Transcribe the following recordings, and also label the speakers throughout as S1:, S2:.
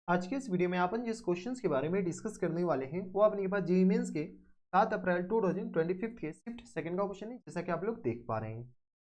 S1: आज के इस वीडियो में अपन जिस क्वेश्चंस के बारे में डिस्कस करने वाले हैं वो अपने के पास जेईई मेंस के 7 अप्रैल 2025 के शिफ्ट सेकंड का क्वेश्चन है, जैसा कि आप लोग देख पा रहे हैं।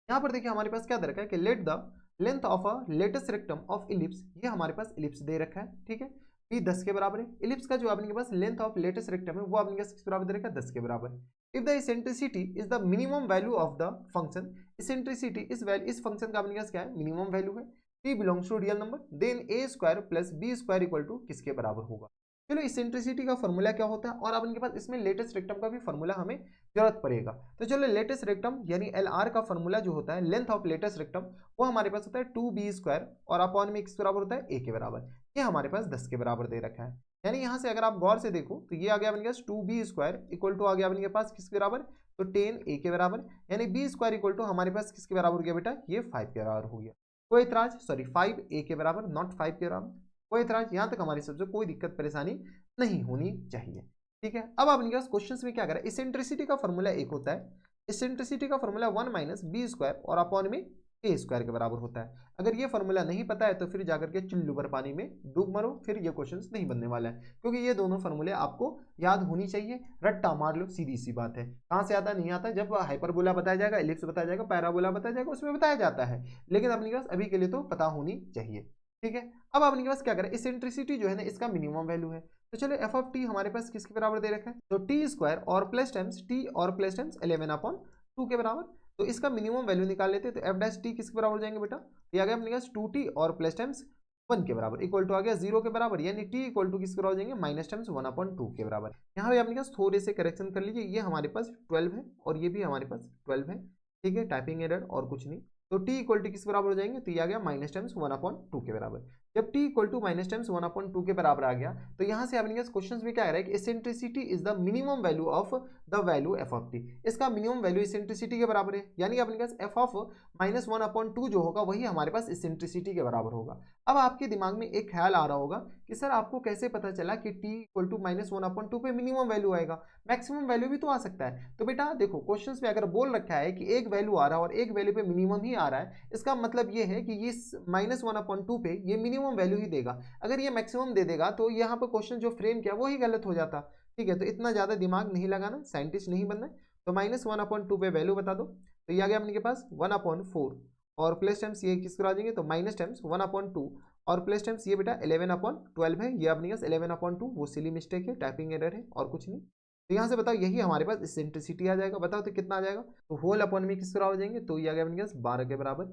S1: यहाँ पर देखिए हमारे पास क्या दे रखा है कि let the length of a latus rectum of ellipse, ये हमारे पास इलिप्स दे रखा है, ठीक है। पी 10 के बराबर है। इलिप्स का जो अपने के पास लेंथ ऑफ लेटेस्ट रेक्टम है वो अपने के पास किस बराबर दे रखा है, 10 के बराबर। If the eccentricity is the minimum value of the function, eccentricity इस फंक्शन का अपने के पास क्या है, मिनिमम वैल्यू है। p belongs to real number, then a square plus b square equal to किसके बराबर होगा। चलो इसेंट्रिसिटी का फॉर्मूला क्या होता है और अपन के पास इसमें लेटेस्ट रेक्टम का भी फॉर्मूला हमें जरूरत पड़ेगा। तो चलो लेटेस्ट रेक्टम यानी एल आर का फॉर्मूला जो होता है लेंथ ऑफ लेटेस्ट रेक्टम वो हमारे पास होता है 2b स्क्वायर और अपॉन में किस बराबर होता है, a के बराबर। ये हमारे पास 10 के बराबर दे रखा है। यानी यहाँ से अगर आप गौर से देखो तो ये आ गया अपने पास 2b स्क्वायर इक्वल टू आ गया अपने पास किसके बराबर, तो 10a के बराबर। यानी b स्क्वायर इक्वल टू हमारे पास किसके बराबर हो गया बेटा, ये 5 के बराबर हो गया। कोई इतराज, सॉरी 5a के बराबर, नॉट 5 के बराबर। कोई इतराज, यहां तक हमारी सबसे कोई दिक्कत परेशानी नहीं होनी चाहिए, ठीक है। अब अपने पास क्वेश्चन में क्या करें, इसेंट्रिसिटी का फॉर्मूला एक होता है, इसेंट्रिसिटी का फॉर्मूला 1 माइनस बी स्क्वायर और अपॉन में ए स्क्वायर के बराबर होता है। अगर ये फॉर्मूला नहीं पता है तो फिर जाकर के चुल्लू भर पानी में डूब मरो, फिर ये क्वेश्चंस नहीं बनने वाला है, क्योंकि ये दोनों फॉर्मूले आपको याद होनी चाहिए। रट्टा मार लो, सीधी सी बात है। कहाँ से आता नहीं आता, जब हाइपरबोला बताया जाएगा, एलिप्स बताया जाएगा, पैराबोला बताया जाएगा, उसमें बताया जाता है, लेकिन अपने पास अभी के लिए तो पता होनी चाहिए, ठीक है। अब अपने पास क्या करें, इसेंट्रिसिटी जो है ना इसका मिनिमम वैल्यू है। तो चलो एफ ऑफ टी हमारे पास किसके बराबर दे रखा है, तो टी स्क्वायर और प्लस टाइम्स टी और प्लस टाइम्स 11 अपॉन 2 के बराबर। तो इसका मिनिमम वैल्यू निकाल लेते हैं, तो एफ डैश टी किसके बराबर हो जाएंगे बेटा, ये आ गया अपने पास 2t और प्लस टाइम्स 1 के बराबर इक्वल टू आ गया 0 के बराबर, यानी t इक्वल टू किसके बराबर हो जाएंगे, माइनस टाइम्स 1 अपॉन 2 के बराबर। यहाँ पे अपने पास थोड़े से करेक्शन कर लीजिए, ये हमारे पास 12 है और ये भी हमारे पास 12 है, ठीक है, टाइपिंग एरर और कुछ नहीं। तो t इक्वल टू किस बराबर हो जाएंगे, तो ये आ गया माइनस टाइम्स 1 अपॉन 2 के बराबर। जब t equal to minus times 1 upon 2 के बराबर आ गया तो यहाँ से अपने क्वेश्चन में क्या आ रहा है कि eccentricity is the minimum value of the value F of T. इसका मिनिमम वैल्यू इसेंट्रिसिटी के बराबर है, यानी अपने पास एफ ऑफ माइनस 1 अपॉन 2 जो होगा वही हमारे पास इसेंट्रिसिटी के बराबर होगा। अब आपके दिमाग में एक ख्याल आ रहा होगा कि सर आपको कैसे पता चला कि t equal to minus 1 upon 2 पे मिनिमम वैल्यू आएगा, मैक्सिमम वैल्यू भी तो आ सकता है। तो बेटा देखो क्वेश्चंस में अगर बोल रखा है कि एक वैल्यू आ रहा है और एक वैल्यू पे मिनिमम ही आ रहा है, इसका मतलब ये है कि ये माइनस 1 अपॉन 2 पे ये मिनिमम वैल्यू ही देगा। अगर ये मैक्सिमम दे देगा तो यहाँ पर क्वेश्चन जो फ्रेम किया वो ही गलत हो जाता, ठीक है। तो इतना ज्यादा दिमाग नहीं लगाना, साइंटिस्ट नहीं बनना है। तो माइनस 1 अपॉन 2 पे वैल्यू बता दो, तो ये आ गया अपने के पास 1 अपॉन 4 और प्लस टाइम्स ये किस करा देंगे, तो माइनस टाइम्स 1 अपॉन 2 और प्लस टाइम्स ये बेटा 11 अपॉन 12 है, ये अपने पास 11 अपॉन 2 वो सिली मिस्टेक है, टाइपिंग एरर है और कुछ नहीं। तो यहाँ से बताओ यही हमारे पास इसेंट्रिसिटी आ जाएगा, बताओ तो कितना आ जाएगा, तो होल अपॉन में किस बराबर हो जाएंगे, तो ये आ गया अपने पास 12 के बराबर।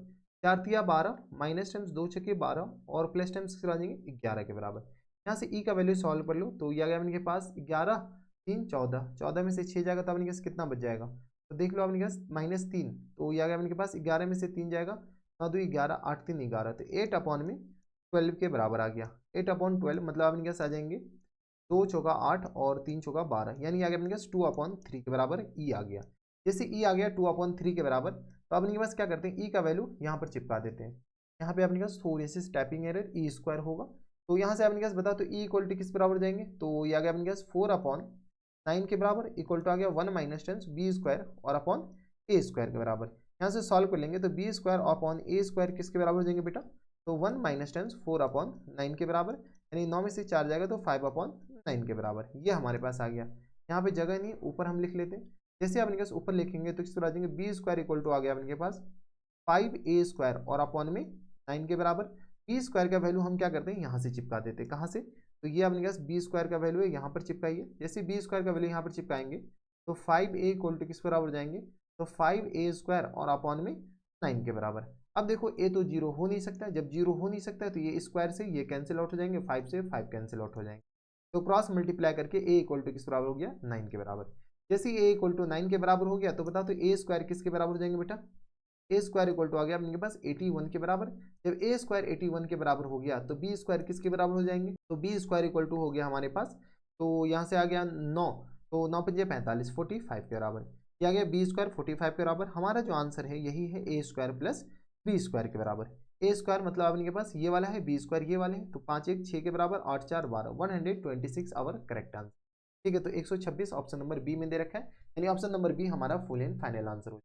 S1: 4 तिया 12 माइनस टाइम्स 2 छके 12 और प्लस टाइम्स किस आ जाएंगे 11 के बराबर। यहाँ से ई का वैल्यू सॉल्व कर लो, तो ये आ गया अपने पास 11 3 14, 14 में से 6 जाएगा तो अपने पास कितना बच जाएगा, तो देख लो अपने पास माइनस 3, तो ये आ गया अपने पास 11 में से 3 जाएगा, 9 2 11 8 3 11, तो 8 अपॉन में 12 के बराबर आ गया। 8 अपॉन 12 मतलब अपने पास आ जाएंगे 2 चौका 8 और 3 चौका 12, यानी आ गया अपने पास 2 अपॉन 3 के बराबर ई आ गया। जैसे ई आ गया 2 अपॉन 3 के बराबर, तो अपने पास क्या करते हैं, ई का वैल्यू यहाँ पर चिपका देते हैं। यहाँ पे अपने पास थोड़ी सी टाइपिंग एरर, ई स्क्वायर होगा। तो यहाँ से अपने पास बताओ तो ई इक्वल टू किस बराबर जाएंगे, तो ये आ गया अपने पास 4 अपॉन 9 के बराबर इक्वल टू आ गया 1 माइनस टेंस बी स्क्वायर और अपॉन ए स्क्वायर के बराबर। यहाँ से सॉल्व कर लेंगे तो बी स्क्वायर अपॉन ए स्क्वायर किसके बराबर हो जाएंगे बेटा, तो 1 माइनस टेंस 4 अपॉन 9 के बराबर, यानी 9 में से 4 जाएगा तो 5 अपॉन 9 के बराबर, ये हमारे पास आ गया। यहाँ पे जगह नहीं, ऊपर हम लिख लेते हैं। जैसे अपने पास ऊपर लिखेंगे तो किस तरह आ जाएंगे, बी स्क्वायर इक्वल टू आ गया अपने पास 5a स्क्वायर और अपॉन में 9 के बराबर। बी स्क्वायर का वैल्यू हम क्या करते हैं, यहाँ से चिपका देते हैं, कहाँ से, तो ये अपने पास बी स्क्वायर का वैल्यू है, यहाँ पर चिपकाइए। जैसे बी स्क्वायर का वैल्यू यहाँ पर चिपकाएंगे तो 5a इक्वल टू किस बराबर जाएंगे, तो 5a स्क्वायर और अपॉन में 9 के बराबर। अब देखो ए तो जीरो हो नहीं सकता, जब जीरो हो नहीं सकता है तो ये स्क्वायर से ये कैंसिल आउट हो जाएंगे, 5 से 5 कैंसिल आउट हो जाएंगे। तो क्रॉस मल्टीप्लाई करके ए इक्वल टू किस बराबर हो गया, 9 के बराबर। जैसे ए इक्वल टू 9 के बराबर हो गया तो बताओ तो ए स्क्वायर किसके बराबर हो जाएंगे बेटा, ए स्क्वायर इक्वल टू आ गया अपने पास 81 के बराबर। जब ए स्क्वायर 81 के बराबर हो गया तो बी स्क्वायर किसके बराबर हो जाएंगे, तो बी स्क्वायर इक्वल टू हो गया हमारे पास, तो यहाँ से आ गया 9, तो 9 पंजे 45 45 के बराबर। ये आ गया बी स्क्वायर 45 के बराबर। हमारा जो आंसर है यही है ए स्क्वायर प्लस बी स्क्वायर के बराबर। ए स्क्वायर मतलब अपने के पास ये वाला है, बी स्क्वायर ये वाले हैं, तो 5 1 6 के बराबर, 8 4 12, 126 आवर करेक्ट आंसर, ठीक है। तो 126 ऑप्शन नंबर बी में दे रखा है, यानी ऑप्शन नंबर बी हमारा फुल एंड फाइनल आंसर हो।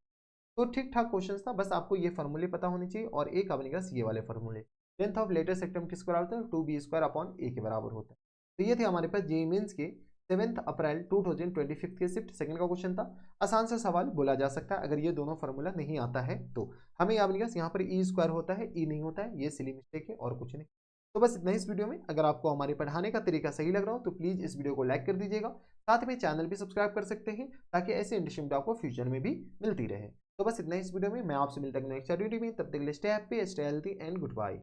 S1: तो ठीक ठाक क्वेश्चन था, बस आपको ये फॉर्मूले पता होने चाहिए और एक अपने पास ये वाले फॉर्मूले। लेंथ ऑफ लेटेस्ट सेक्टम किसके बराबर होता है, 2b² के बराबर होता है। तो ये थे हमारे पास जेईई मेंस के 7 अप्रैल 2025 के शिफ्ट सेकंड का क्वेश्चन था। आसान सा सवाल बोला जा सकता है अगर ये दोनों फार्मूला नहीं आता है तो। हमें याद रखिएगा यहाँ पर e² होता है, e नहीं होता है, ये सिली मिस्टेक है और कुछ नहीं। तो बस इतना इस वीडियो में। अगर आपको हमारे पढ़ाने का तरीका सही लग रहा हो तो प्लीज़ इस वीडियो को लाइक कर दीजिएगा। साथ में चैनल भी सब्सक्राइब कर सकते हैं ताकि ऐसे इंटरेस्टिंग वीडियो आपको फ्यूचर में भी मिलती रहे। तो बस इतना इस वीडियो में। मैं आपसे मिलता हूं नेक्स्ट वीडियो में। तब तक के लिए stay happy, stay healthy and good bye.